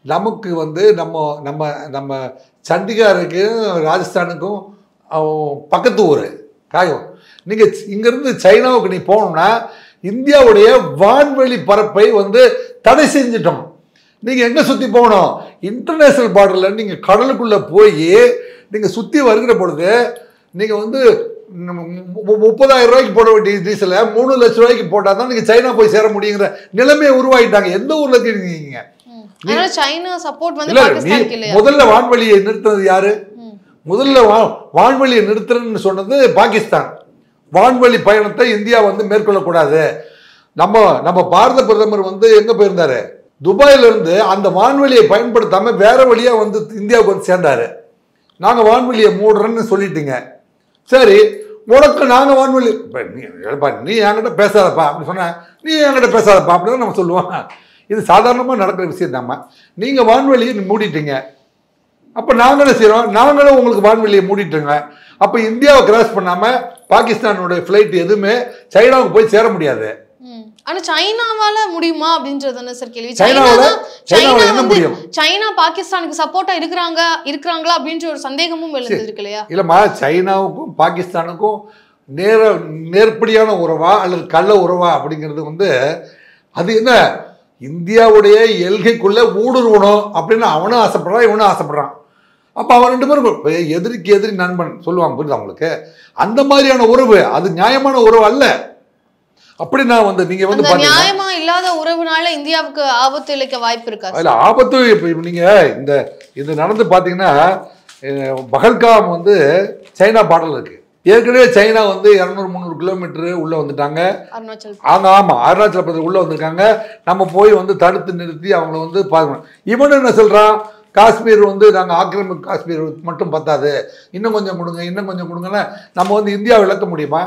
நமக்கு வந்து நம்ம நம்ம நம்ம சண்டிகாருக்கும் ராஜஸ்தானுக்கும் பக்கத்து ஊர் காயம். நீங்கள் இங்கேருந்து சைனாவுக்கு நீ போகணும்னா இந்தியாவுடைய வான்வெளி பரப்பை வந்து தடை செஞ்சிட்டோம். நீங்கள் எங்கே சுற்றி போகணும்? இன்டர்நேஷ்னல் பார்டரில் நீங்கள் கடலுக்குள்ளே போய் நீங்கள் சுற்றி வருகிற பொழுது நீங்கள் வந்து 30,000 ரூபாய்க்கு போட வேண்டிய டீசலை 3 லட்சம் ரூபாய்க்கு போட்டால் தான் நீங்கள் சைனா போய் சேர முடியுங்கிற நிலைமையை உருவாக்கிட்டாங்க. எந்த ஊரில் இருக்கீங்க? முதல்ல வான்வெளியை நிறுத்தினது யாரு? முதல்ல வான்வெளியை நிறுத்துறன்னு சொன்னது பாகிஸ்தான். வான்வெளி பயணத்தை இந்தியா வந்து மேற்கொள்ளக்கூடாது. நம்ம பாரத பிரதமர் வந்து எங்க போயிருந்தாரு? துபாயில இருந்து அந்த வான்வெளியை பயன்படுத்தாம வேற வழியா வந்து இந்தியாவுக்கு வந்து சேர்ந்தாரு. நாங்க வான்வெளியை மூடுறோன்னு சொல்லிட்டீங்க. சரி, உனக்கு நாங்க வான்வெளி நீ என்கிட்ட பேசாதப்பா அப்படின்னு சொன்ன, நீ என்கிட்ட பேசாதப்பா அப்படின்னு நம்ம சொல்லுவோம். இது சாதாரணமாக நடக்கிற விஷயம் தாம்மா. நீங்கள் வான்வெளியை மூடிட்டீங்க, அப்போ நாங்கள் என்ன செய்கிறோம்? நாங்களும் உங்களுக்கு வான்வெளியை மூடிட்டுங்க. அப்போ இந்தியாவை கிராஸ் பண்ணாமல் பாகிஸ்தானுடைய ஃப்ளைட் எதுவுமே சைனாவுக்கு போய் சேர முடியாது. ஆனா சைனாவால முடியுமா அப்படின்றது சார் கேள்வி. சைனாவால என்ன முடியும்? சைனா பாகிஸ்தானுக்கு சப்போர்ட்டா இருக்கிறாங்களா அப்படின்ற ஒரு சந்தேகமும் எழுந்திருக்கு இல்லையா? இல்லம்மா, சைனாவுக்கும் பாகிஸ்தானுக்கும் நேர்படியான உறவா அல்லது கள்ள உறவா அப்படிங்கிறது வந்து அது என்ன, இந்தியாவுடைய எல்கைக்குள்ள ஊடுருவணும் அப்படின்னு அவனும் ஆசைப்படுறான், இவனும் ஆசைப்படுறான். அப்போ அவன் 2 பேரும் எதிரிக்கு எதிரி நண்பன் சொல்லுவாங்க, புரியுது அவங்களுக்கு? அந்த மாதிரியான உறவு அது நியாயமான உறவு அல்ல. அப்படின்னா வந்து நீங்க வந்து நியாயமா இல்லாத உறவுனால இந்தியாவுக்கு ஆபத்து இழைக்க வாய்ப்பு இருக்கா? இல்ல, ஆபத்து இப்ப நீங்க இது நடந்து பாத்தீங்கன்னா பஹல்காம் வந்து சைனா பார்டர்ல இருக்கு. ஏற்கனவே சைனா வந்து 200-300 கிலோமீட்டர் உள்ள வந்துட்டாங்க. ஆமா, அருணாச்சல பிரதேச உள்ள வந்திருக்காங்க. நம்ம போய் வந்து தடுத்து நிறுத்தி அவங்கள வந்து பார்க்கணும். இவனு என்ன சொல்றான்? காஷ்மீர் வந்து நாங்கள் ஆக்கிரமிப்பு காஷ்மீர் மட்டும் பத்தாது, இன்னும் கொஞ்சம் கொடுங்க, இன்னும் கொஞ்சம் கொடுங்கன்னா நம்ம வந்து இந்தியாவை இழக்க முடியுமா?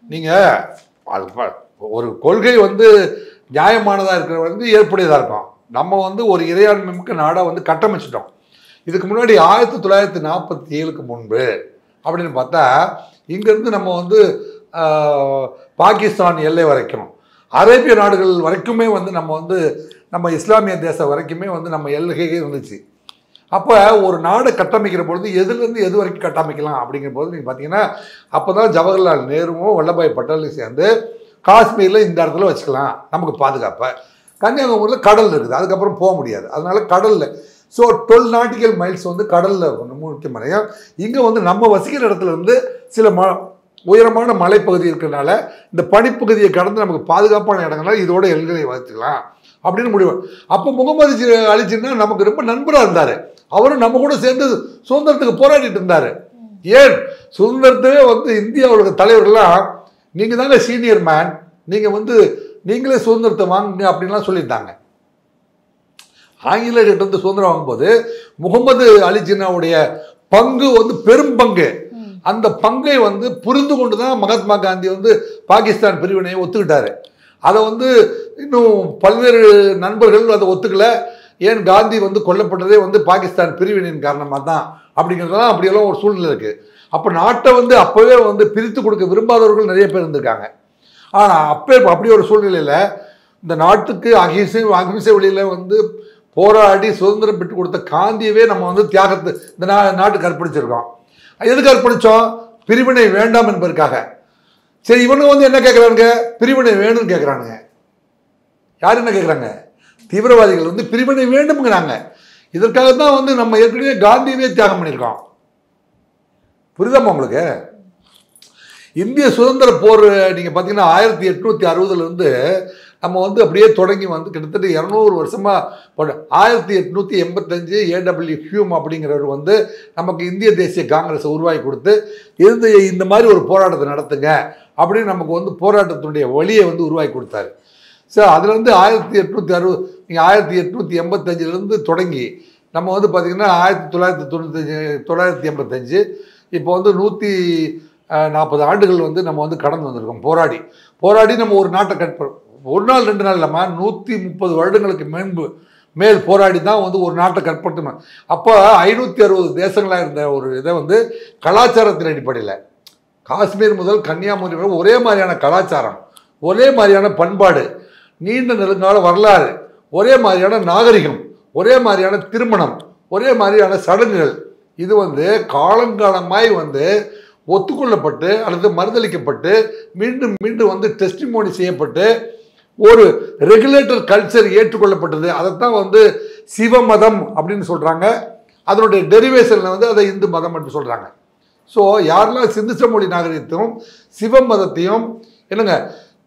நீங்கள் ஒரு கொள்கை வந்து நியாயமானதாக இருக்கிற வந்து ஏற்புடையதாக இருக்கும். நம்ம வந்து ஒரு இறையாண்மை மிக்க நாடாக வந்து கட்டமைச்சிட்டோம். இதுக்கு முன்னாடி 1947க்கு முன்பு அப்படின்னு பார்த்தா இங்கேருந்து நம்ம வந்து பாகிஸ்தான் எல்லை வரைக்கும் அரேபிய நாடுகள் வரைக்குமே வந்து நம்ம இஸ்லாமிய தேசம் வரைக்குமே வந்து நம்ம எல்லையே இருந்துச்சு. அப்போ ஒரு நாடை கட்டமைக்கிற பொழுது எதுலேருந்து எது வரைக்கும் கட்டமைக்கலாம் அப்படிங்கிற போது நீங்கள் பார்த்தீங்கன்னா அப்போ தான் ஜவஹர்லால் நேருவும் வல்லபாய் பட்டேலும் சேர்ந்து காஷ்மீரில் இந்த இடத்துல வச்சுக்கலாம் நமக்கு பாதுகாப்பை. கன்னியாகுமரியில் கடல் இருக்குது, அதுக்கப்புறம் போக முடியாது, அதனால கடலில். ஸோ 12 நாட்டிக்கல் மைல்ஸ் வந்து கடலில் முக்கியமானையும் இங்கே வந்து நம்ம வசிக்கிற இடத்துல இருந்து சில உயரமான மலைப்பகுதி இருக்கிறதுனால இந்த பனிப்பகுதியை கடந்து நமக்கு பாதுகாப்பான இடங்கள்லாம் இதோட எல்களை வச்சுக்கலாம் அப்படின்னு முடிவு. அப்போ முகமது அலி ஜின்னா நமக்கு ரொம்ப நண்பராக இருந்தார். அவரும் நம்ம கூட சேர்ந்து சுதந்திரத்துக்கு போராடிட்டு இருந்தார். ஏன் சுதந்திரத்தவே வந்து இந்தியாவோட தலைவர்கள்லாம் நீங்கள் தாங்க சீனியர் மேன், நீங்கள் வந்து நீங்களே சுதந்திரத்தை வாங்குங்க அப்படின்லாம் சொல்லியிருந்தாங்க. ஆங்கிலேயர்கிட்ட வந்து சுதந்திரம் வாங்கும்போது முகமது அலி ஜின்னாவுடைய பங்கு வந்து பெரும் பங்கு. அந்த பங்கை வந்து புரிந்து கொண்டு தான் மகாத்மா காந்தி வந்து பாகிஸ்தான் பிரிவினையை ஒத்துக்கிட்டாரு. அதை வந்து இன்னும் பல்வேறு நண்பர்கள் அதை ஒத்துக்கல. ஏன் காந்தி வந்து கொல்லப்பட்டதே வந்து பாகிஸ்தான் பிரிவினையின் காரணமாக தான் அப்படிங்கிறதுலாம் அப்படியெல்லாம் ஒரு சூழ்நிலை இருக்குது. அப்போ நாட்டை வந்து அப்போவே வந்து பிரித்து கொடுக்க விரும்பாதவர்கள் நிறைய பேர் இருந்திருக்காங்க. ஆனால் அப்படி ஒரு சூழ்நிலையில் இந்த நாட்டுக்கு அகிம்சை வழியில் வந்து போராடி சுதந்திரம் பெற்று கொடுத்த காந்தியவே நம்ம வந்து தியாகத்தை இந்த நாட்டுக்கு அர்ப்பணிச்சிருக்கோம். எதுக்கு அர்ப்பணித்தோம்? பிரிவினை வேண்டாம் என்பதற்காக. சரி, இவனுங்க வந்து என்ன கேட்குறானுங்க? பிரிவினை வேணும்னு கேட்குறானுங்க. யார் என்ன கேட்குறாங்க? தீவிரவாதிகள் வந்து பிரிவினை வேண்டும்ங்கிறாங்க. இதற்காக தான் வந்து நம்ம ஏற்கனவே காந்தியவே தியாகம் பண்ணியிருக்கோம். புரியுதாமா உங்களுக்கு? இந்திய சுதந்திர போர் நீங்கள் பார்த்தீங்கன்னா 1860 நம்ம வந்து அப்படியே தொடங்கி வந்து கிட்டத்தட்ட 200 வருஷமாக 1885 ஏடபிள்யூ ஹியூம் அப்படிங்கிறவர் வந்து நமக்கு இந்திய தேசிய காங்கிரஸை உருவாக்கி கொடுத்து இந்த மாதிரி ஒரு போராட்டத்தை நடத்துங்க அப்படின்னு நமக்கு வந்து போராட்டத்தினுடைய வழியை வந்து உருவாக்கி கொடுத்தாரு. ஸோ அதில் வந்து 1885 தொடங்கி நம்ம வந்து பார்த்திங்கன்னா 1985 இப்போ வந்து 140 ஆண்டுகள் வந்து நம்ம வந்து கடந்து வந்திருக்கோம். போராடி நம்ம ஒரு நாட்டை ஒரு நாள் 2 நாள் இல்லாமல் 130 வருடங்களுக்கு மேல் போராடி தான் வந்து ஒரு நாட்டை கற்படுத்தணும். அப்போ 560 தேசங்களாக இருந்த ஒரு இதை வந்து கலாச்சாரத்தின் அடிப்படையில் காஷ்மீர் முதல் கன்னியாகுமரி வரை ஒரே மாதிரியான கலாச்சாரம், ஒரே மாதிரியான பண்பாடு, நீண்ட நெடுங்கால வரலாறு, ஒரே மாதிரியான நாகரிகம், ஒரே மாதிரியான திருமணம், ஒரே மாதிரியான சடங்குகள், இது வந்து காலங்காலமாய் வந்து ஒத்துக்கொள்ளப்பட்டு அல்லது மறுதளிக்கப்பட்டு மீண்டும் மீண்டும் வந்து டெஸ்டிமோனி செய்யப்பட்டு ஒரு ரெகுலேட்டர் கல்ச்சர் ஏற்றுக்கொள்ளப்பட்டது. அதைத்தான் வந்து சிவ மதம் அப்படின்னு சொல்கிறாங்க. அதனுடைய டெரிவேஷனில் வந்து அதை இந்து மதம் அப்படின்னு சொல்கிறாங்க. ஸோ யாரெல்லாம் சிந்து சமவெளி நாகரிகத்தையும் சிவ மதத்தையும் என்னங்க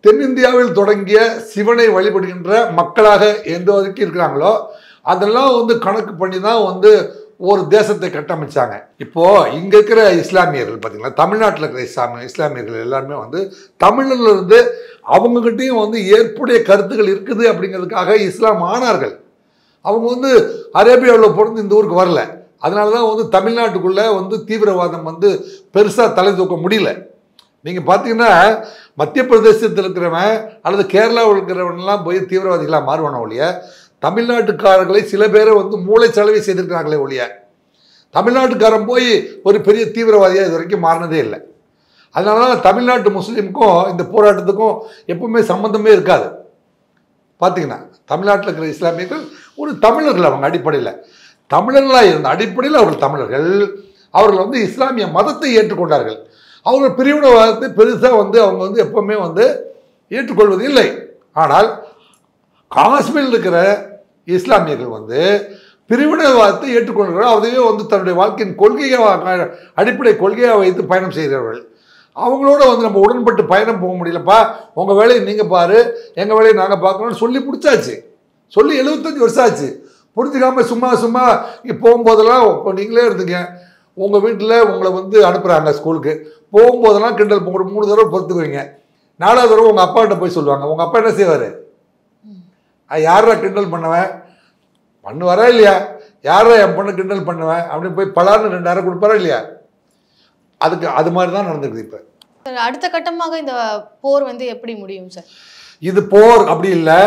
தென்னிந்தியாவில் தொடங்கிய சிவனை வழிபடுகின்ற மக்களாக எந்த வரைக்கும் இருக்கிறாங்களோ அதெல்லாம் வந்து கணக்கு பண்ணி தான் வந்து ஒரு தேசத்தை கட்டமைச்சாங்க. இப்போது இங்கே இருக்கிற இஸ்லாமியர்கள் பார்த்தீங்கன்னா, தமிழ்நாட்டில் இருக்கிற இஸ்லாமியர்கள் எல்லாருமே வந்து தமிழ்ல இருந்து அவங்ககிட்டையும் வந்து ஏற்புடைய கருத்துக்கள் இருக்குது அப்படிங்கிறதுக்காக இஸ்லாம் ஆனார்கள். அவங்க வந்து அரேபியாவில் பிறந்து இந்த ஊருக்கு வரல. அதனால தான் வந்து தமிழ்நாட்டுக்குள்ளே வந்து தீவிரவாதம் வந்து பெருசாக தலை தூக்க முடியல. நீங்கள் பார்த்தீங்கன்னா மத்திய பிரதேசத்தில் இருக்கிறவன் அல்லது கேரளாவில் இருக்கிறவன்லாம் போய் தீவிரவாதிகளாக மாறுவான ஒழிய தமிழ்நாட்டுக்காரர்களை சில பேரை வந்து மூளை செலவை செய்திருக்கிறாங்களே ஒழிய தமிழ்நாட்டுக்காரன் போய் ஒரு பெரிய தீவிரவாதியாக இது வரைக்கும் மாறினதே இல்லை. அதனால தான் தமிழ்நாட்டு முஸ்லீமுக்கும் இந்த போராட்டத்துக்கும் எப்பவுமே சம்மந்தமே இருக்காது. பார்த்தீங்கன்னா தமிழ்நாட்டில் இருக்கிற இஸ்லாமியர்கள் ஒரு தமிழர்கள், அவங்க அடிப்படையில் தமிழர்களாக இருந்த அடிப்படையில் அவர்கள் தமிழர்கள். அவர்கள் வந்து இஸ்லாமிய மதத்தை ஏற்றுக்கொண்டார்கள். அவர்கள் பிரிவினைவாதத்தை பெருசாக வந்து அவங்க வந்து எப்பவுமே வந்து ஏற்றுக்கொள்வது இல்லை. ஆனால் காஷ்மீரில் இருக்கிற இஸ்லாமியர்கள் வந்து பிரிவினைவாதத்தை ஏற்றுக்கொள்கிறார்கள். அதையே வந்து தன்னுடைய வாழ்க்கையின் கொள்கையாக அடிப்படை கொள்கையாக வைத்து பயணம் செய்கிறவர்கள். அவங்களோட வந்து நம்ம உடன்பட்டு பயணம் போக முடியலப்பா, உங்கள் வேலையை நீங்கள் பாரு, எங்கள் வேலையை நாங்கள் பார்க்கணும்னு சொல்லி பிடிச்சாச்சு. சொல்லி 75 வருஷம் ஆச்சு. புரிஞ்சுக்காமல் சும்மா இங்கே போகும்போதெல்லாம் இப்போ நீங்களே இருந்துங்க, உங்கள் வீட்டில் உங்களை வந்து அனுப்புகிறாங்க ஸ்கூலுக்கு, போகும்போதெல்லாம் கிண்டல் 3 தடவை பொறுத்துக்குவீங்க. 4வது தடவை உங்கள் அப்பாக்கிட்ட போய் சொல்லுவாங்க. உங்கள் அப்பா என்ன செய்வார்? யாரா கிண்டல் பண்ணுவாரா இல்லையா? யாரா என் பொண்ணு கிண்டல் பண்ணுவேன் அப்படின்னு போய் பலார்னு 2 அரை கொடுப்பாரா இல்லையா? அது மாதிரி தான் நடந்துருக்குது. இப்போ அடுத்த கட்டமாக இந்த போர் வந்து எப்படி முடியும் சார்? இது போர் அப்படி இல்லை.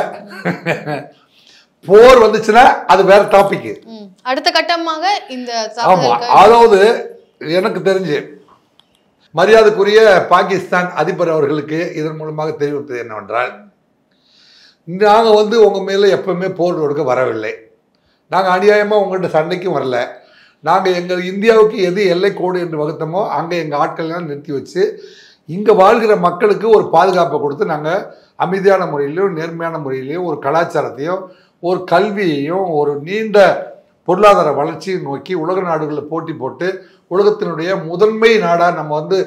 போர் வந்துச்சுன்னா அது வேற டாபிக். அடுத்த கட்டமாக இந்த அதாவது எனக்கு தெரிஞ்சு மரியாதைக்குரிய பாகிஸ்தான் அதிபர் அவர்களுக்கு இதன் மூலமாக தெரிவிப்பது என்னவென்றால், நாங்கள் வந்து உங்கள் மேலே எப்பவுமே போர் தொடுக்க வரவில்லை. நாங்கள் அநியாயமாக உங்கள்கிட்ட சண்டைக்கும் வரல. நாங்கள் எங்கள் இந்தியாவுக்கு எது எல்லை கோடு என்று வகுத்தமோ அங்கே எங்கள் ஆட்கள்லாம் நிறுத்தி வச்சு இங்கே வாழ்கிற மக்களுக்கு ஒரு பாதுகாப்பை கொடுத்து நாங்கள் அமைதியான முறையிலையும் நேர்மையான முறையிலையும் ஒரு கலாச்சாரத்தையும் ஒரு கல்வியையும் ஒரு நீண்ட பொருளாதார வளர்ச்சியை நோக்கி உலக நாடுகளில் போட்டி போட்டு உலகத்தினுடைய முதன்மை நாடாக நம்ம வந்து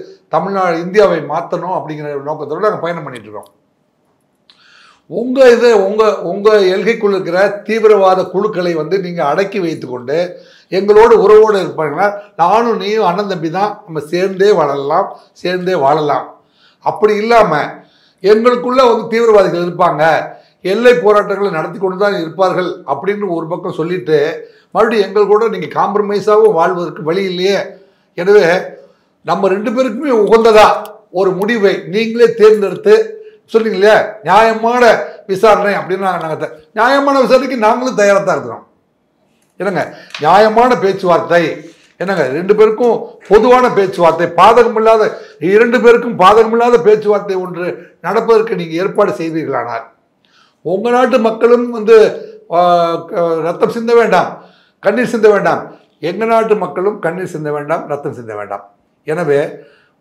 இந்தியாவை மாற்றணும் அப்படிங்கிற நோக்கத்தோடு நாங்கள் பயணம் பண்ணிட்டு இருக்கோம். உங்கள் எல்கைக்குள் இருக்கிற தீவிரவாத குழுக்களை வந்து நீங்கள் அடக்கி வைத்துக்கொண்டு எங்களோடு உறவோடு இருப்பாங்கன்னா நானும் நீயும் அண்ணன் தம்பி தான், நம்ம சேர்ந்தே வாழலாம். அப்படி இல்லாமல் எங்களுக்குள்ளே வந்து தீவிரவாதிகள் இருப்பாங்க, எல்லை போராட்டங்களை நடத்தி கொண்டு தான் இருப்பார்கள் அப்படின்னு ஒரு பக்கம் சொல்லிட்டு மறுபடியும் எங்கள் கூட நீங்கள் காம்ப்ரமைஸாகவும் வாழ்வதற்கு வழி இல்லையே. எனவே நம்ம 2 பேருக்குமே உகந்ததா ஒரு முடிவை நீங்களே தேர்ந்தெடுத்து சொன்னீங்க இல்லையா, நியாயமான விசாரணை அப்படின்னு நாங்கள் நியாயமான விசாரணைக்கு நாங்களும் தயாராக தான் இருக்கிறோம். என்னங்க நியாயமான பேச்சுவார்த்தை, என்னங்க 2 பேருக்கும் பொதுவான பேச்சுவார்த்தை, பாதகமில்லாத 2 பேருக்கும் பாதகமில்லாத பேச்சுவார்த்தை ஒன்று நடப்பதற்கு நீங்கள் ஏற்பாடு செய்வீர்களானால் உங்கள் நாட்டு மக்களும் வந்து ரத்தம் சிந்த வேண்டாம், கண்ணீர் சிந்த வேண்டாம், எங்கள் நாட்டு மக்களும் கண்ணீர் சிந்த வேண்டாம், ரத்தம் சிந்த வேண்டாம். எனவே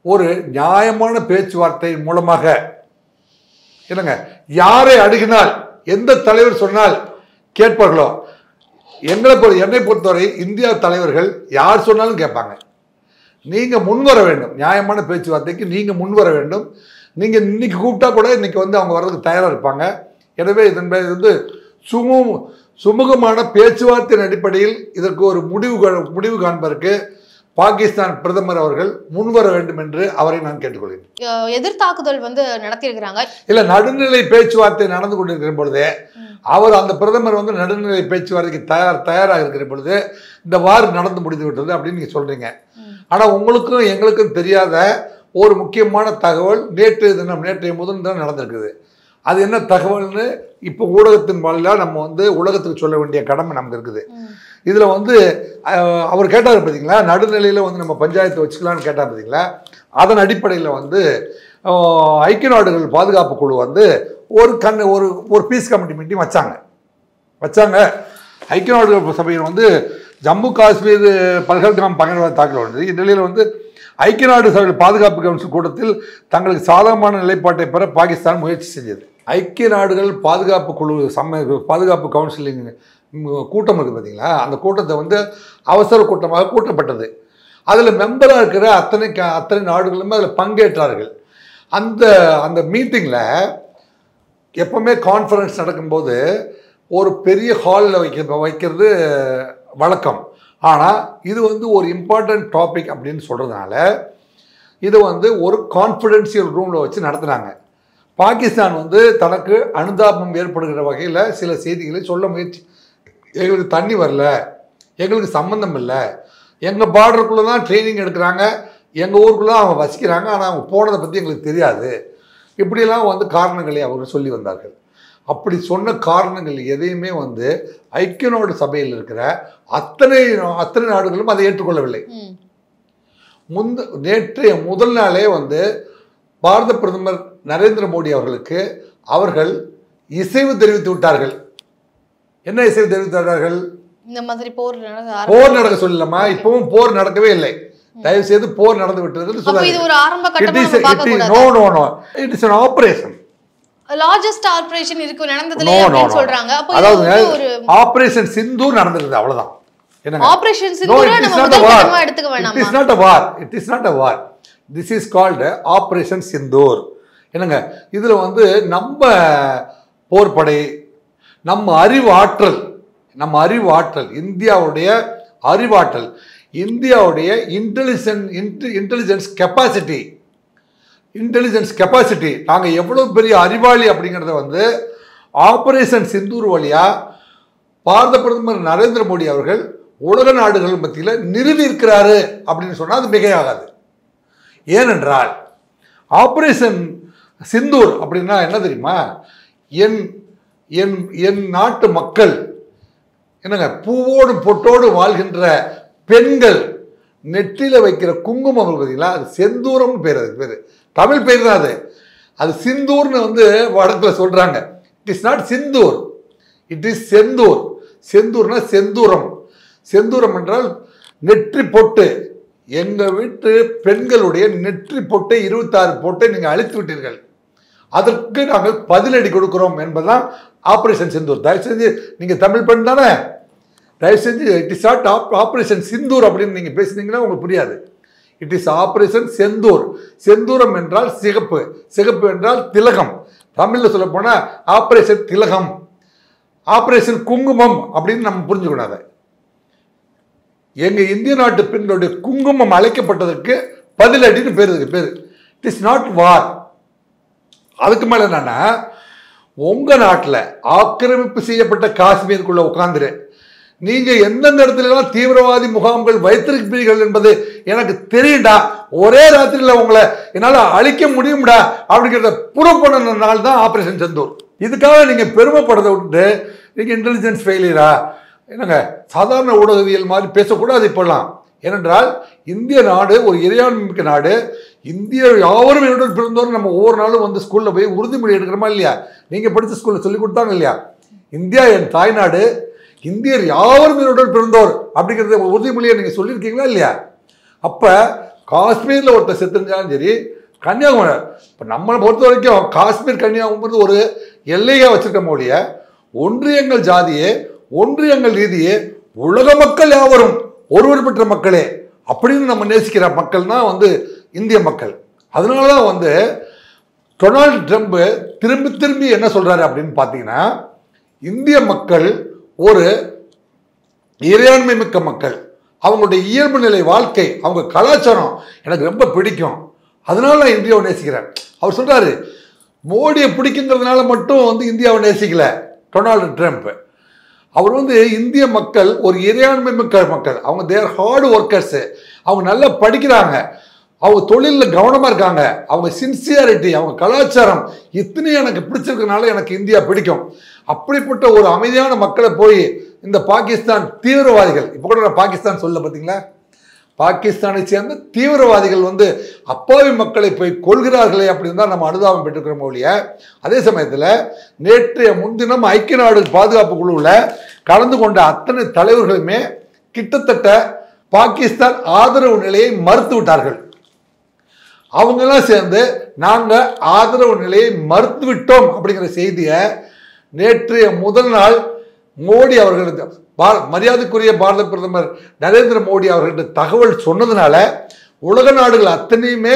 ஒரு நியாயமான பேச்சுவார்த்தை மூலமாக என்னங்க யாரை அணுகினால் எந்த தலைவர் சொன்னால் கேட்பார்களோ, என்னை பொறுத்தவரை இந்தியா தலைவர்கள் யார் சொன்னாலும் கேட்பாங்க. நீங்கள் முன்வர வேண்டும், நியாயமான பேச்சுவார்த்தைக்கு நீங்கள் முன்வர வேண்டும். நீங்கள் இன்னைக்கு கூப்பிட்டா கூட இன்னைக்கு வந்து அவங்க வர்றதுக்கு தயாராக இருப்பாங்க. எனவே இதன் வந்து சுமூகமான பேச்சுவார்த்தையின் அடிப்படையில் இதற்கு ஒரு முடிவு காண்பதற்கு பாகிஸ்தான் பிரதமர் அவர்கள் முன்வர வேண்டும் என்று அவரை நான் கேட்டுக்கொள்கிறேன். எதிர்த்தாக்குதல் வந்து நடத்தியிருக்கிறாங்க. இல்ல, நடுநிலை பேச்சுவார்த்தை நடந்து கொண்டிருக்கிற பொழுது அவர் அந்த பிரதமர் வந்து நடுநிலை பேச்சுவார்த்தைக்கு தயாராக இருக்கிற பொழுது இந்த வார் நடந்து முடிந்து விட்டது அப்படின்னு நீங்க சொல்றீங்க. ஆனா உங்களுக்கும் எங்களுக்கும் தெரியாத ஒரு முக்கியமான தகவல் நேற்றைய முதல் தான் நடந்திருக்குது. அது என்ன தகவல்னு இப்போ ஊடகத்தின் வாயிலாக நம்ம வந்து உலகத்துக்கு சொல்ல வேண்டிய கடமை நமக்கு இருக்குது. இதில் வந்து அவர் கேட்டார் பார்த்தீங்களா, நடுநிலையில் வந்து நம்ம பஞ்சாயத்து வச்சுக்கலான்னு கேட்டார் பார்த்தீங்களா. அதன் அடிப்படையில் வந்து ஐக்கிய நாடுகள் பாதுகாப்பு குழு வந்து ஒரு பீஸ் கமிட்டி மீட்டிங் வச்சாங்க. ஐக்கிய நாடுகள் சபையில் வந்து ஜம்மு காஷ்மீர் பல்கல்காம் பயங்கரவாத தாக்குதல் வந்தது. இந்நிலையில் வந்து ஐக்கிய நாடு சபையில் பாதுகாப்பு கவுன்சில் கூட்டத்தில் தங்களுக்கு சாதகமான நிலைப்பாட்டை பெற பாகிஸ்தான் முயற்சி செஞ்சது. ஐக்கிய நாடுகள் பாதுகாப்பு குழு பாதுகாப்பு கவுன்சிலிங் கூட்டம் இருக்குது பார்த்தீங்களா, அந்த கூட்டத்தை வந்து அவசர கூட்டமாக கூட்டப்பட்டது. அதில் மெம்பராக இருக்கிற அத்தனை நாடுகளுமே அதில் பங்கேற்றார்கள். அந்த மீட்டிங்கில் எப்பவுமே கான்ஃபரன்ஸ் நடக்கும்போது ஒரு பெரிய ஹாலில் வைக்கிறது வழக்கம். ஆனால் இது வந்து ஒரு இம்பார்ட்டன்ட் டாபிக் அப்படின்னு சொல்கிறதுனால இதை வந்து ஒரு கான்ஃபிடென்ஷியல் ரூமில் வச்சு நடத்துனாங்க. பாகிஸ்தான் வந்து தனக்கு அனுதாபம் ஏற்படுகிற வகையில் சில செய்திகளை சொல்ல முயற்சி, எங்களுக்கு தண்ணி வரல, எங்களுக்கு சம்மந்தம் இல்லை, எங்கள் பார்டருக்குள்ளே தான் ட்ரைனிங் எடுக்கிறாங்க, எங்கள் ஊருக்குள்ளே அவங்க வசிக்கிறாங்க, ஆனால் அவங்க போனதை பற்றி எங்களுக்கு தெரியாது, இப்படியெல்லாம் வந்து காரணங்களை அவர் சொல்லி வந்தார்கள். அப்படி சொன்ன காரணங்கள் எதையுமே வந்து ஐக்கிய நாடு சபையில் இருக்கிற அத்தனை நாடுகளும் அதை ஏற்றுக்கொள்ளவில்லை. நேற்றைய முதல் நாளே வந்து பாரத பிரதமர் நரேந்திர மோடி அவர்களுக்கு அவர்கள் இசைவு தெரிவித்து விட்டார்கள். என்ன இசைவு தெரிவித்தார்கள்? இந்த மாதிரி போர் நடக்க சொல்லலாமா? இப்பவும் போர் நடக்கவே இல்லை, தயவு செய்து போர் நடந்து விட்டது ஆபரேஷன், லார்ஜஸ்ட் ஆபரேஷன் இருக்கு நடந்ததுல அப்படின்னு சொல்றாங்க. அப்ப அதாவது ஆபரேஷன் சிந்தூர் நடந்துருது, அவ்வளவுதான். என்னங்க ஆபரேஷன் சிந்தூரை நம்ம முதல்ல எடுத்துக்க வேண்டாமா? It is not a war, it is not a war, this is called operation Sindoor. என்னங்க இதுல வந்து நம்ம போர்படை, நம்ம அறிவாற்றல், இந்தியாவுடைய அறிவாற்றல், இந்தியாவுடைய இன்டெலிஜென்ஸ் கெப்பாசிட்டி, நாங்கள் எவ்வளோ பெரிய அறிவாளி அப்படிங்கிறத வந்து ஆபரேஷன் சிந்தூர் வழியாக பாரத பிரதமர் நரேந்திர மோடி அவர்கள் உலக நாடுகள் மத்தியில் நிறுவி இருக்கிறாரு அப்படின்னு சொன்னால் அது மிகையாகாது. ஏனென்றால் ஆபரேஷன் சிந்தூர் அப்படின்னா என்ன தெரியுமா? என் நாட்டு மக்கள் என்னங்க பூவோடு பொட்டோடு வாழ்கின்ற பெண்கள் நெற்றில வைக்கிற குங்குமம் பார்த்தீங்களா, அது செந்தூரம்னு பேர், அதுக்கு பேர் தமிழ் பேர் தான் அது சிந்தூர்னு வந்து வடக்கில் சொல்றாங்க. It is not Sindoor, it is Sendoor. செந்தூர்னா செந்தூரம் என்றால் நெற்றி பொட்டு. எங்கள் வீட்டு பெண்களுடைய நெற்றி பொட்டை 26 பொட்டை நீங்கள் அழித்து விட்டீர்கள், அதற்கு நாங்கள் பதிலடி கொடுக்கிறோம் என்பதுதான் ஆபரேஷன் சிந்தூர். தயவு செஞ்சு நீங்கள் தமிழ் பெண் தானே, தயவு செஞ்சு it is not Operation Sindoor அப்படின்னு நீங்கள் பேசுனீங்கன்னா உங்களுக்கு புரியாது. It is Operation Sendoor. செந்தூரம் என்றால் சிகப்பு, சிகப்பு என்றால் திலகம். தமிழில் சொல்ல போனால் ஆப்ரேஷன் திலகம், ஆப்ரேஷன் குங்குமம் அப்படின்னு நம்ம புரிஞ்சுக்கணும். அதை எங்கள் இந்திய நாட்டு பெண்களுடைய குங்குமம் அழைக்கப்பட்டதற்கு பதிலடின்னு பேர். இட் இஸ் நாட் வார். அதுக்கு மேலே என்னன்னா, உங்கள் நாட்டில் ஆக்கிரமிப்பு செய்யப்பட்ட காஷ்மீருக்குள்ள உட்காந்துரு நீங்க எந்தெந்த இடத்துலலாம் தீவிரவாதி முகாம்கள் வைத்திருப்பீர்கள் என்பது எனக்கு தெரியும்டா. ஒரே ராத்திரியில் உங்களை என்னால் அழிக்க முடியும்டா அப்படிங்கிறத ப்ரூவ் பண்ணனால தான் ஆப்ரேஷன் செந்தூர். இதுக்காக நீங்க பெருமைப்படுறதை விட்டு நீங்க இன்டெலிஜென்ஸ் ஃபெயிலியரா என்னங்க சாதாரண ஊடகவியல் மாதிரி பேசக்கூடாது இப்பெல்லாம். ஏனென்றால் இந்திய நாடு ஒரு இறையாண்மை மிக்க நாடு. இந்திய யாவரும் என்னுடன் பிறந்தோரும் நம்ம ஒவ்வொரு நாளும் வந்து ஸ்கூலில் போய் உறுதிமொழி எடுக்கிறோமா இல்லையா? நீங்கள் படித்த ஸ்கூலில் சொல்லி கொடுத்தாங்க இல்லையா? இந்தியா என் தாய்நாடு, இந்தியர் யாவரும் என்னுடன் பிறந்தோர் அப்படிங்கிறத உறுதிமொழியை நீங்கள் சொல்லியிருக்கீங்களா இல்லையா? அப்போ காஷ்மீரில் ஒருத்தர் செத்துருந்தாலும் சரி, கன்னியாகுமரி இப்போ நம்மளை பொறுத்த வரைக்கும் காஷ்மீர் கன்னியாகுமரி ஒரு எல்லையாக வச்சிருக்க மொழிய ஒன்றியங்கள் ஜாதியே, ஒன்றியங்கள் ரீதியே, உலக மக்கள் யாவரும் ஒருவர் பெற்ற மக்களே அப்படின்னு நம்ம நேசிக்கிற மக்கள் தான் வந்து இந்திய மக்கள். அதனால தான் வந்து டொனால்டு ட்ரம்ப் திரும்பி என்ன சொல்றாரு அப்படின்னு பார்த்தீங்கன்னா, இந்திய மக்கள் ஒரு இறையாண்மை மிக்க மக்கள், அவங்களுடைய இயல்பு நிலை வாழ்க்கை, அவங்க கலாச்சாரம் எனக்கு ரொம்ப பிடிக்கும், அதனால நான் இந்தியாவை நேசிக்கிறேன். அவர் சொல்றாரு மோடியை பிடிக்குங்கிறதுனால மட்டும் வந்து இந்தியாவை நேசிக்கல டொனால்டு ட்ரம்ப். அவர் வந்து இந்திய மக்கள் ஒரு இறையாண்மை மிக்க மக்கள், அவங்க தேர் ஹார்டு ஒர்க்கர்ஸு, அவங்க நல்லா படிக்கிறாங்க, அவங்க தொழிலில் கவனமாக இருக்காங்க, அவங்க சின்சியாரிட்டி, அவங்க கலாச்சாரம் இத்தனையும் எனக்கு பிடிச்சிருக்கனால எனக்கு இந்தியா பிடிக்கும். அப்படிப்பட்ட ஒரு அமைதியான மக்களை போய் இந்த பாகிஸ்தான் தீவிரவாதிகள், இப்போ கூட நான் பாகிஸ்தான் சொல்ல பார்த்தீங்களா, பாகிஸ்தானை சேர்ந்த தீவிரவாதிகள் வந்து அப்பாவி மக்களை போய் கொள்கிறார்களே அப்படின்னு தான் நம்ம அனுதாபம் பெற்றுக்கிறோம் ஒழிய, அதே சமயத்தில் நேற்றைய முன்தினம் ஐக்கிய நாடுகள் பாதுகாப்பு குழுவில் கலந்து கொண்ட அத்தனை தலைவர்களுமே கிட்டத்தட்ட பாகிஸ்தான் ஆதரவு நிலையை மறுத்து விட்டார்கள். அவங்கெல்லாம் சேர்ந்து நாங்கள் ஆதரவு நிலையை மறுத்து விட்டோம் அப்படிங்கிற செய்தியை நேற்றைய முதல் நாள் மோடி அவர்களுக்கு மரியாதைக்குரிய பாரத பிரதமர் நரேந்திர மோடி அவர்களுக்கு தகவல் சொன்னதுனால உலக நாடுகள் அத்தனையுமே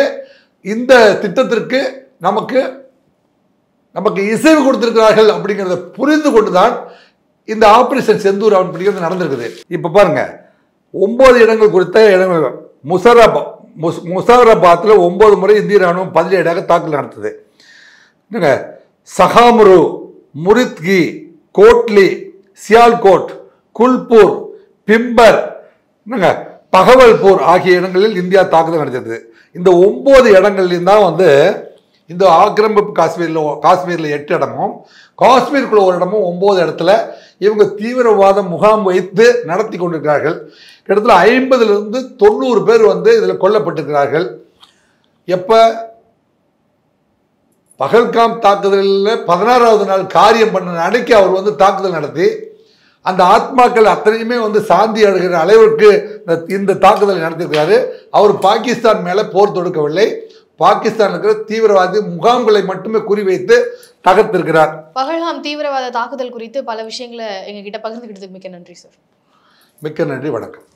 இந்த திட்டத்திற்கு நமக்கு இசைவு கொடுத்திருக்கிறார்கள் அப்படிங்கிறத புரிந்து கொண்டுதான் இந்த ஆபரேஷன் செந்தூர் அப்படிங்கிறது நடந்திருக்குது. இப்போ பாருங்க, 9 இடங்கள் குறித்த இடங்கள் முசாரபாத்தில் 9 முறை இந்திய ராணுவம் பதிலடியாக தாக்குதல் நடத்துது. சஹாமுரு, முரித்கி, கோட்லி, சியால்கோட், குல்பூர், பிம்பர், பகவல்பூர் ஆகிய இடங்களில் இந்தியா தாக்குதல் நடத்தியது. இந்த 9 இடங்கள்லையும் தான் வந்து இந்த ஆக்கிரமிப்பு காஷ்மீரில் 8 இடமும், காஷ்மீருக்குள்ள ஒரு இடமும் 9 இடத்துல இவங்க தீவிரவாத முகாம் வைத்து நடத்தி கொண்டிருக்கிறார்கள். கிட்டத்தட்ட 50லிருந்து 90 பேர் வந்து இதில் கொல்லப்பட்டிருக்கிறார்கள். எப்போ பகல்காம் தாக்குதலில் 16வது நாள் காரியம் பண்ண அன்னைக்கு அவர் வந்து தாக்குதல் நடத்தி அந்த ஆத்மாக்கள் அத்தனையுமே வந்து சாந்தி அடைகிற அளவிற்கு இந்த தாக்குதலை நடத்தியிருக்கிறாரு. அவர் பாகிஸ்தான் மேலே போர் தொடுக்கவில்லை, பாகிஸ்தான் இருக்கிற தீவிரவாதி முகாம்களை மட்டுமே குறிவைத்து தகர்த்திருக்கிறார். பகல்காம் தீவிரவாத தாக்குதல் குறித்து பல விஷயங்களை எங்ககிட்ட பகிர்ந்துக்கிட்டதுக்கு மிக்க நன்றி சார். மிக்க நன்றி, வணக்கம்.